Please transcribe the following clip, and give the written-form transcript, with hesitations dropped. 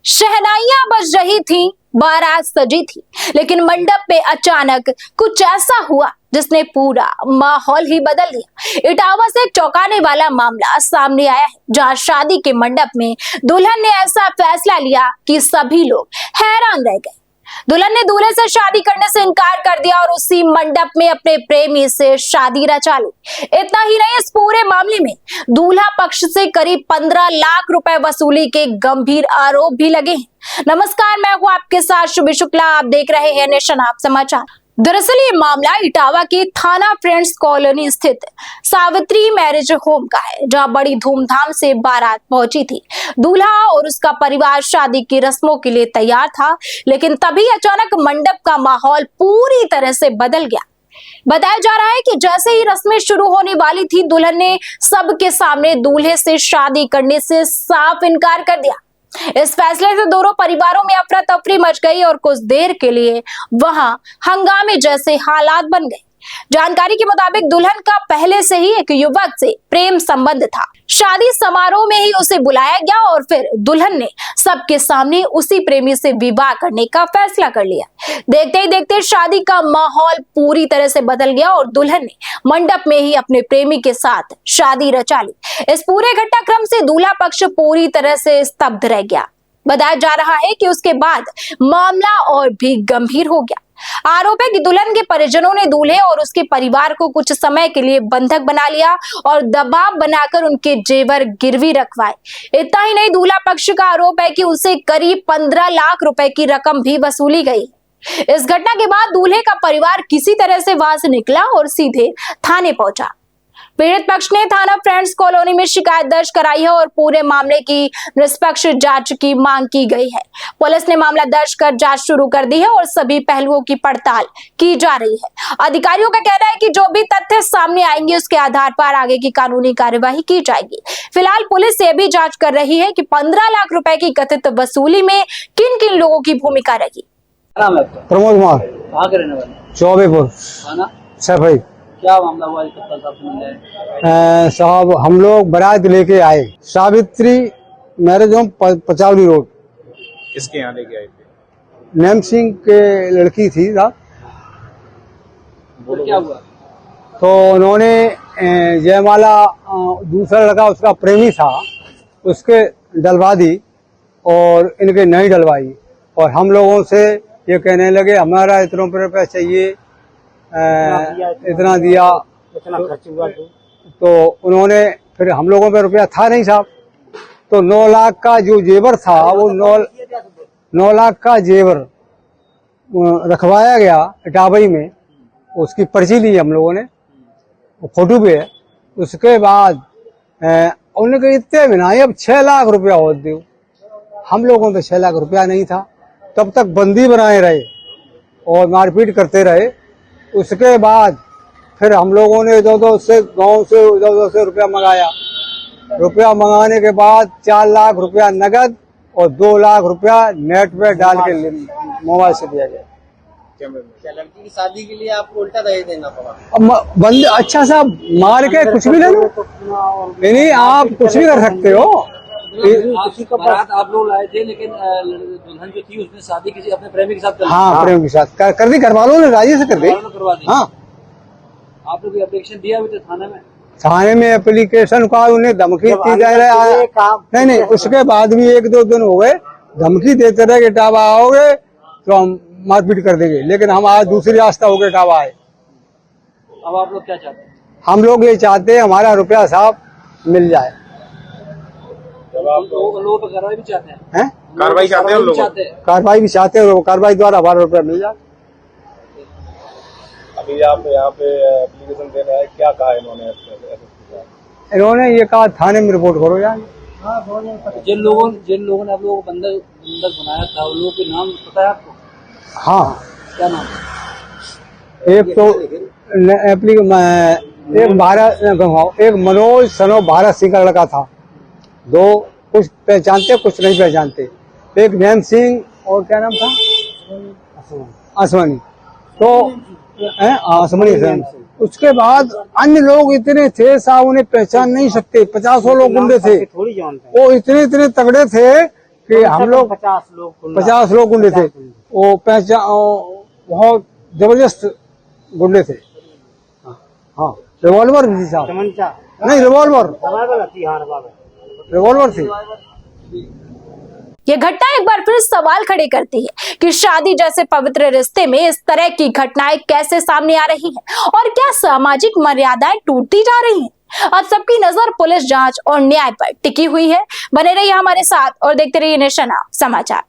शहनाइयां बज रही थी, बारात सजी थी, लेकिन मंडप में अचानक कुछ ऐसा हुआ जिसने पूरा माहौल ही बदल दिया। इटावा से एक चौंकाने वाला मामला सामने आया है, जहां शादी के मंडप में दुल्हन ने ऐसा फैसला लिया कि सभी लोग हैरान रह गए। दुल्हन ने दूल्हे से शादी करने से इनकार कर दिया और उसी मंडप में अपने प्रेमी से शादी रचा ली। इतना ही नहीं, इस पूरे मामले में दूल्हा पक्ष से करीब 15 लाख रुपए वसूली के गंभीर आरोप भी लगे हैं। नमस्कार, मैं हूं आपके साथ शुभी शुक्ला। आप देख रहे हैं नेशन आप समाचार। दरअसल ये मामला इटावा के थाना फ्रेंड्स कॉलोनी स्थित सावित्री मैरिज होम का है, जहां बड़ी धूमधाम से बारात पहुंची थी। दूल्हा और उसका परिवार शादी की रस्मों के लिए तैयार था, लेकिन तभी अचानक मंडप का माहौल पूरी तरह से बदल गया। बताया जा रहा है कि जैसे ही रस्में शुरू होने वाली थी, दुल्हन ने सबके सामने दूल्हे से शादी करने से साफ इनकार कर दिया। इस फैसले से दोनों परिवारों में अफरा तफरी मच गई और कुछ देर के लिए वहां हंगामे जैसे हालात बन गए। जानकारी के मुताबिक दुल्हन का पहले से ही एक युवक से प्रेम संबंध था। शादी समारोह में ही उसे बुलाया गया और फिर दुल्हन ने सबके सामने उसी प्रेमी से विवाह करने का फैसला कर लिया। देखते ही देखते शादी का माहौल पूरी तरह से बदल गया और दुल्हन ने मंडप में ही अपने प्रेमी के साथ शादी रचा ली। इस पूरे घटनाक्रम से दूल्हा पक्ष पूरी तरह से स्तब्ध रह गया। बताया जा रहा है कि उसके बाद मामला और भी गंभीर हो गया। आरोप है कि दुल्हन के परिजनों ने दूल्हे और उसके परिवार को कुछ समय के लिए बंधक बना लिया और दबाव बनाकर उनके जेवर गिरवी रखवाए। इतना ही नहीं, दूल्हा पक्ष का आरोप है कि उनसे करीब 15 लाख रुपए की रकम भी वसूली गई। इस घटना के बाद दूल्हे का परिवार किसी तरह से वहां से निकला और सीधे थाने पहुंचा। पीड़ित पक्ष ने थाना फ्रेंड्स कॉलोनी में शिकायत दर्ज कराई है और पूरे मामले की निष्पक्ष जांच की मांग की गई है। पुलिस ने मामला दर्ज कर जांच शुरू कर दी है और सभी पहलुओं की पड़ताल की जा रही है। अधिकारियों का कहना है कि जो भी तथ्य सामने आएंगे उसके आधार पर आगे की कानूनी कार्यवाही की जाएगी। फिलहाल पुलिस ये भी जांच कर रही है कि 15 लाख रुपए की कथित वसूली में किन किन लोगों की भूमिका रही। प्रमोद कुमार, कहाँ के रहने वाले? चौबेपुर सफाई। क्या मामला हुआ साहब? साहब, हम लोग बारात लेके आए सावित्री मैरिज होम पचावली रोड। किसके यहाँ लेके आए थे? नैम सिंह के लड़की थी साहब। क्या हुआ? तो उन्होंने जयमाला दूसरा लड़का उसका प्रेमी था, उसके डलवा दी और इनके नहीं डलवाई। और हम लोगों से ये कहने लगे हमारा इतना रुपया चाहिए, इतना दिया। तो उन्होंने फिर हम लोगों पे रुपया था नहीं साहब, तो 9 लाख का जो जेवर था वो 9 लाख का जेवर रखवाया गया इटावई में। उसकी पर्ची ली हम लोगों ने, फोटो पे है। उसके बाद उन्होंने कहा इतने में ना, अब 6 लाख रुपया और दो। हम लोगों पे 6 लाख रुपया नहीं था। तब तक बंदी बनाए रहे और मारपीट करते रहे। उसके बाद फिर हम लोगों ने गाँव से 200 से रुपया मंगाया। रुपया मंगाने के बाद 4 लाख रुपया नगद और 2 लाख रुपया नेट पे डाल के मोबाइल से दिया गया। क्या लड़की की शादी के लिए आपको उल्टा दहेज देना पड़ा? बंद अच्छा सा मार के कुछ भी ले लो। नहीं, आप कुछ भी कर सकते हो। बारात आप लोग लाए थे, लेकिन दुल्हन जो थी उसने शादी किसी अपने प्रेमी के साथ कर दी। हाँ, प्रेमी के साथ कर दी। घर वालों ने राजी से कर दी। करवा दी। हाँ, आप लोग एप्लीकेशन दिया हुआ थाने में? थाने में एप्लीकेशन का उन्हें धमकी दी जा रहा। नहीं, उसके बाद भी 1-2 दिन हो गए, धमकी देते रहे कि टावा आओगे तो हम मारपीट कर देंगे। लेकिन हम आज दूसरी रास्ता हो गए, टावा आए। अब आप लोग क्या चाहते हैं? हम लोग ये चाहते हैं हमारा रुपया साहब मिल जाए। लोगों पर कार्रवाई भी चाहते हैं? कार्रवाई चाहते हैं लोग? कार्रवाई भी चाहते हैं, कार्रवाई द्वारा हमारा रुपया मिल जाए। अभी आप यहाँ पे एप्लीकेशन दे रहे हैं, क्या कहा इन्होंने? इन्होंने ये कहा थाने में रिपोर्ट करो यार। जिन लोगों ने आप लोगों को बंधक बनाया था, उन लोगों के नाम पता है आपको? हाँ। क्या नाम? एक तो एक मनोज सनो भारत सिंह का लड़का था। 2 कुछ पहचानते कुछ नहीं पहचानते। एक नैम सिंह और क्या नाम था? आसमानी। तो आसमानी। उसके बाद अन्य लोग इतने थे साहब, उन्हें पहचान नहीं सकते। 50 लोग गुंडे थे। वो इतने तगड़े थे कि हम लोग 50 लोग गुंडे थे। वो बहुत जबरदस्त गुंडे थे। हाँ, रिवॉल्वर भी थी साहब। नहीं, रिवॉल्वर थी। ये घटना एक बार फिर सवाल खड़े करती है कि शादी जैसे पवित्र रिश्ते में इस तरह की घटनाएं कैसे सामने आ रही हैं और क्या सामाजिक मर्यादाएं टूटती जा रही हैं। अब सबकी नजर पुलिस जांच और न्याय पर टिकी हुई है। बने रहिए हमारे साथ और देखते रहिए नेशन समाचार।